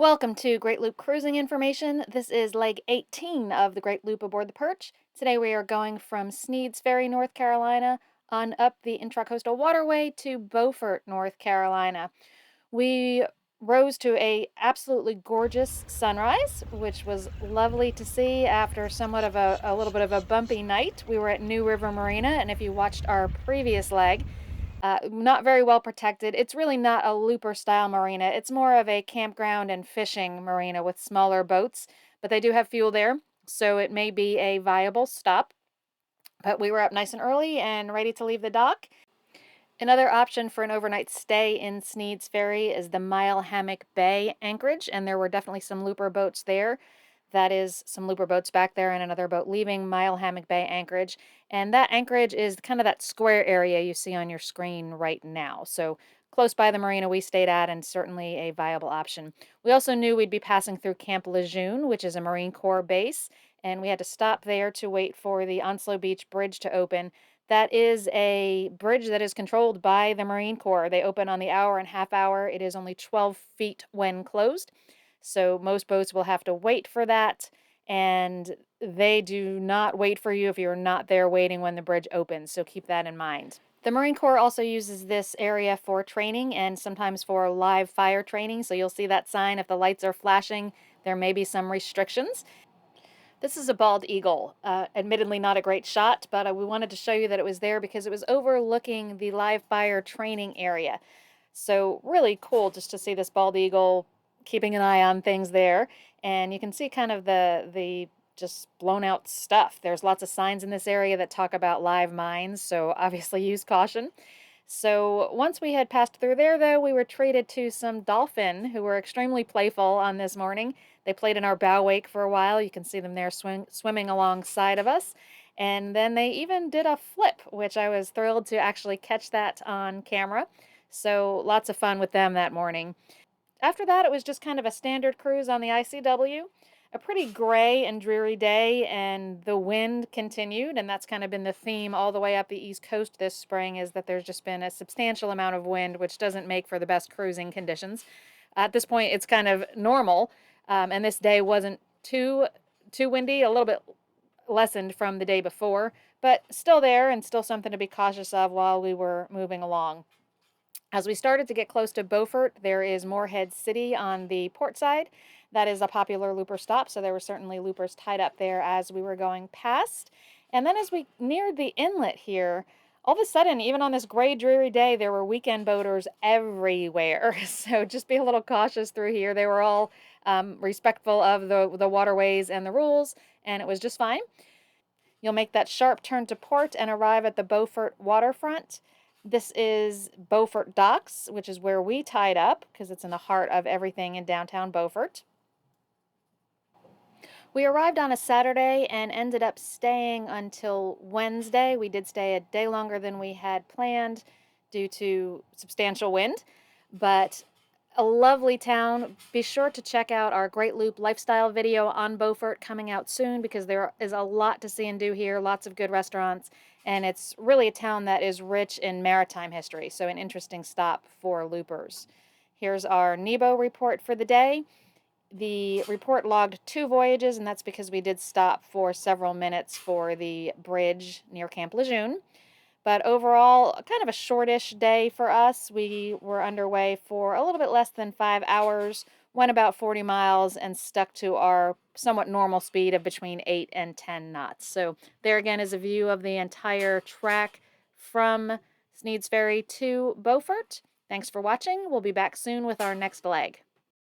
Welcome to Great Loop Cruising Information. This is leg 18 of the Great Loop aboard the Perch. Today we are going from Sneads Ferry, North Carolina, on up the Intracoastal Waterway to Beaufort, North Carolina. We rose to a absolutely gorgeous sunrise, which was lovely to see after somewhat of a little bit of a bumpy night. We were at New River Marina, and if you watched our previous leg, not very well protected. It's really not a looper style marina. It's more of a campground and fishing marina with smaller boats, but they do have fuel there, so it may be a viable stop. But we were up nice and early and ready to leave the dock. Another option for an overnight stay in Sneads Ferry is the Mile Hammock Bay anchorage, and there were definitely some looper boats there. That is some looper boats back there and another boat leaving Mile Hammock Bay anchorage. And that anchorage is kind of that square area you see on your screen right now. So close by the marina we stayed at, and certainly a viable option. We also knew we'd be passing through Camp Lejeune, which is a Marine Corps base, and we had to stop there to wait for the Onslow Beach Bridge to open. That is a bridge that is controlled by the Marine Corps. They open on the hour and half hour. It is only 12 feet when closed. So most boats will have to wait for that. And they do not wait for you if you're not there waiting when the bridge opens. So keep that in mind. The Marine Corps also uses this area for training and sometimes for live fire training. So you'll see that sign. If the lights are flashing, there may be some restrictions. This is a bald eagle. Admittedly not a great shot, but we wanted to show you that it was there because it was overlooking the live fire training area. So really cool just to see this bald eagle keeping an eye on things there. And you can see kind of the just blown out stuff. There's lots of signs in this area that talk about live mines, so obviously use caution. So once we had passed through there, though, we were treated to some dolphin who were extremely playful on this morning. They played in our bow wake for a while. You can see them there swimming alongside of us. And then they even did a flip, which I was thrilled to actually catch that on camera. So lots of fun with them that morning. After that, it was just kind of a standard cruise on the ICW. A pretty gray and dreary day, and the wind continued, and that's kind of been the theme all the way up the East Coast this spring, is that there's just been a substantial amount of wind, which doesn't make for the best cruising conditions. At this point, it's kind of normal, and this day wasn't too windy, a little bit lessened from the day before, but still there and still something to be cautious of while we were moving along. As we started to get close to Beaufort, there is Morehead City on the port side. That is a popular looper stop, so there were certainly loopers tied up there as we were going past. And then as we neared the inlet here, all of a sudden, even on this gray, dreary day, there were weekend boaters everywhere. So just be a little cautious through here. They were all respectful of the waterways and the rules, and it was just fine. You'll make that sharp turn to port and arrive at the Beaufort waterfront. This is Beaufort Docks, which is where we tied up because it's in the heart of everything in downtown Beaufort. We arrived on a Saturday and ended up staying until Wednesday. We did stay a day longer than we had planned due to substantial wind, but a lovely town. Be sure to check out our Great Loop lifestyle video on Beaufort coming out soon because there is a lot to see and do here, lots of good restaurants, and it's really a town that is rich in maritime history, so an interesting stop for loopers. Here's our Nebo report for the day. The report logged 2 voyages, and that's because we did stop for several minutes for the bridge near Camp Lejeune. But overall, kind of a shortish day for us. We were underway for a little bit less than 5 hours, went about 40 miles, and stuck to our somewhat normal speed of between 8 and 10 knots. So there again is a view of the entire track from Sneads Ferry to Beaufort. Thanks for watching. We'll be back soon with our next leg.